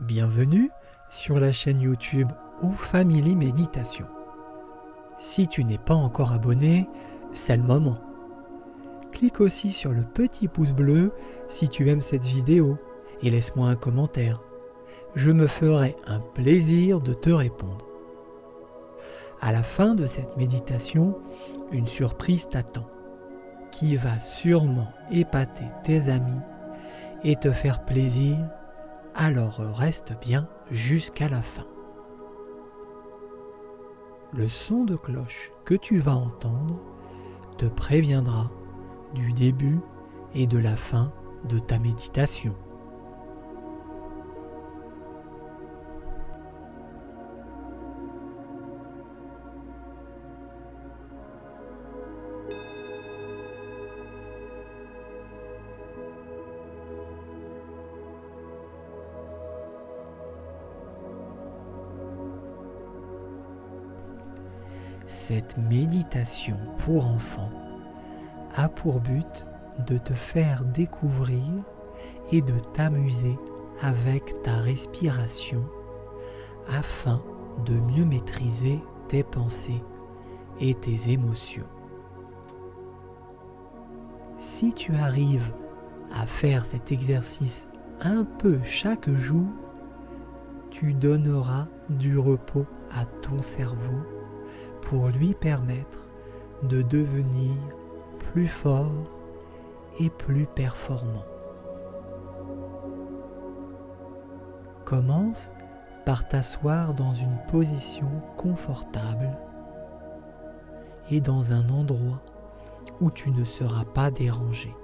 Bienvenue sur la chaîne YouTube ou Family Méditation. Si tu n'es pas encore abonné, c'est le moment. Clique aussi sur le petit pouce bleu si tu aimes cette vidéo et laisse-moi un commentaire. Je me ferai un plaisir de te répondre. À la fin de cette méditation, une surprise t'attend qui va sûrement épater tes amis et te faire plaisir. Alors reste bien jusqu'à la fin. Le son de cloche que tu vas entendre te préviendra du début et de la fin de ta méditation. Cette méditation pour enfants a pour but de te faire découvrir et de t'amuser avec ta respiration afin de mieux maîtriser tes pensées et tes émotions. Si tu arrives à faire cet exercice un peu chaque jour, tu donneras du repos à ton cerveau pour lui permettre de devenir plus fort et plus performant. Commence par t'asseoir dans une position confortable et dans un endroit où tu ne seras pas dérangé.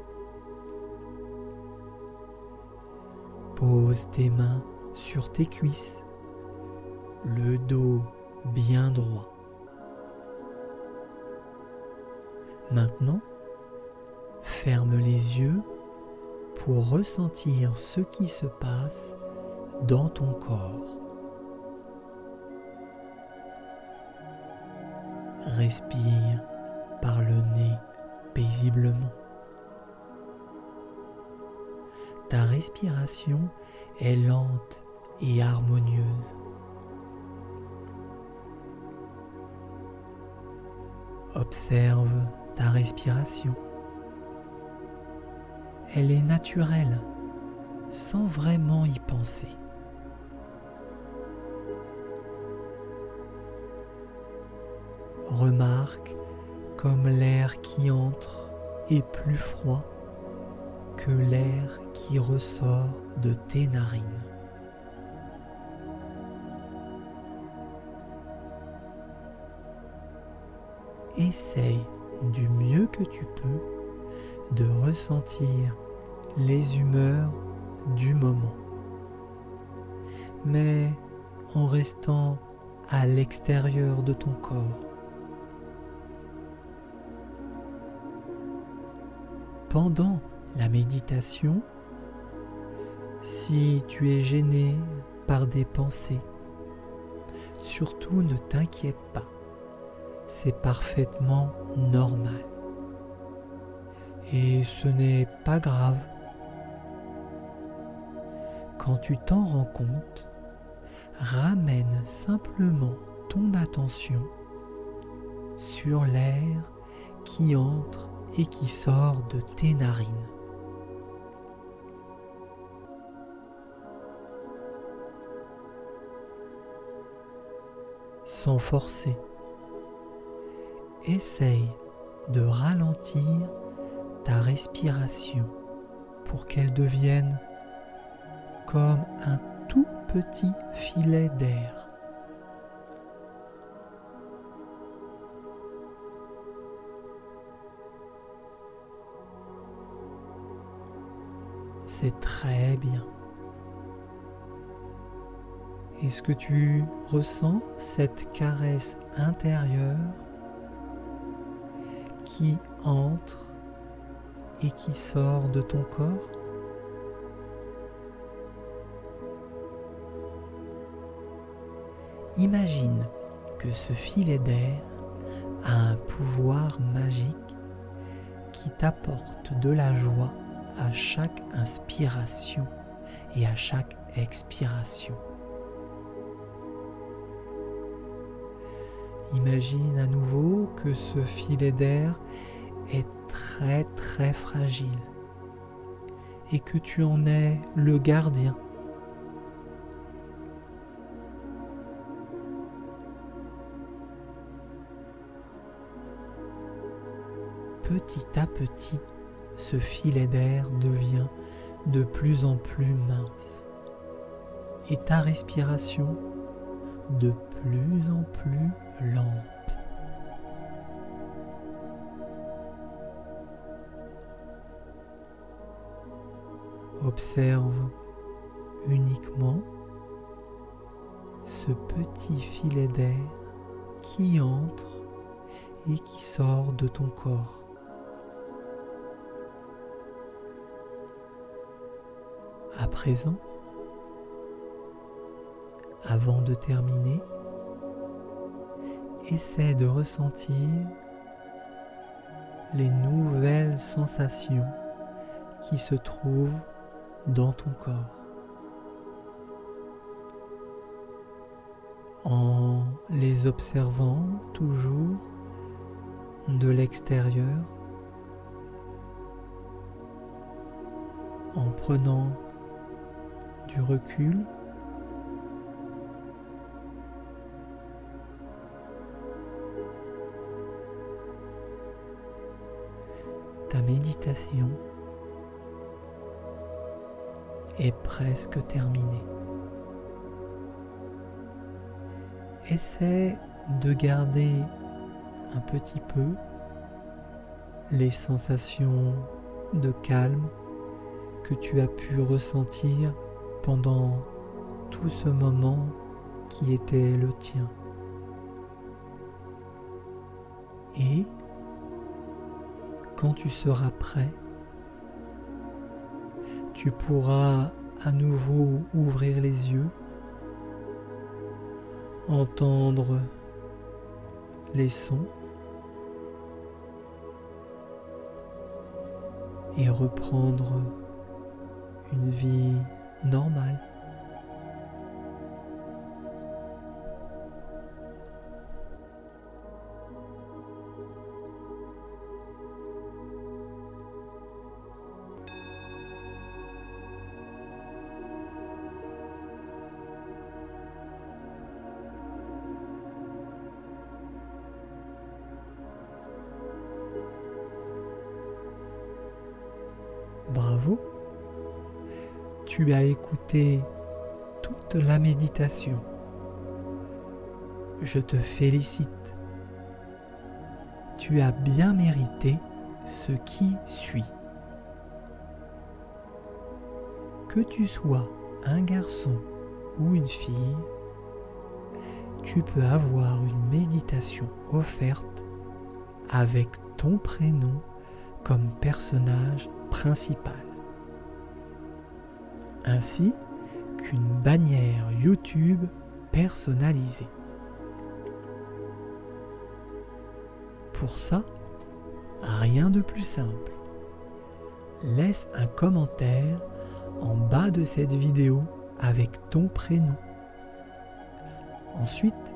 Pose tes mains sur tes cuisses, le dos bien droit. Maintenant, ferme les yeux pour ressentir ce qui se passe dans ton corps. Respire par le nez paisiblement. Ta respiration est lente et harmonieuse. Observe ta respiration. Elle est naturelle, sans vraiment y penser. Remarque comme l'air qui entre est plus froid que l'air qui ressort de tes narines. Essaye du mieux que tu peux de ressentir les humeurs du moment, mais en restant à l'extérieur de ton corps. Pendant la méditation, si tu es gêné par des pensées, surtout ne t'inquiète pas. C'est parfaitement normal. Et ce n'est pas grave. Quand tu t'en rends compte, ramène simplement ton attention sur l'air qui entre et qui sort de tes narines. Sans forcer. Essaye de ralentir ta respiration pour qu'elle devienne comme un tout petit filet d'air. C'est très bien. Est-ce que tu ressens cette caresse intérieure qui entre et qui sort de ton corps? Imagine que ce filet d'air a un pouvoir magique qui t'apporte de la joie à chaque inspiration et à chaque expiration. Imagine à nouveau que ce filet d'air est très très fragile et que tu en es le gardien. Petit à petit, ce filet d'air devient de plus en plus mince et ta respiration de plus en plus lente. Observe uniquement ce petit filet d'air qui entre et qui sort de ton corps. À présent, avant de terminer, essaie de ressentir les nouvelles sensations qui se trouvent dans ton corps. En les observant toujours de l'extérieur, en prenant du recul, ta méditation est presque terminée. Essaie de garder un petit peu les sensations de calme que tu as pu ressentir pendant tout ce moment qui était le tien. Et quand tu seras prêt, tu pourras à nouveau ouvrir les yeux, entendre les sons et reprendre une vie normale. Bravo, tu as écouté toute la méditation. Je te félicite. Tu as bien mérité ce qui suit. Que tu sois un garçon ou une fille, tu peux avoir une méditation offerte avec ton prénom comme personnage principal, ainsi qu'une bannière YouTube personnalisée. Pour ça, rien de plus simple. Laisse un commentaire en bas de cette vidéo avec ton prénom. Ensuite,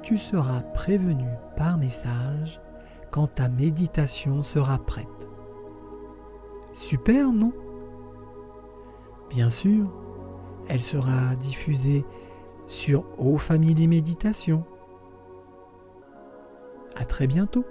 tu seras prévenu par message quand ta méditation sera prête. Super, non? Bien sûr, elle sera diffusée sur O Family Méditation. À très bientôt.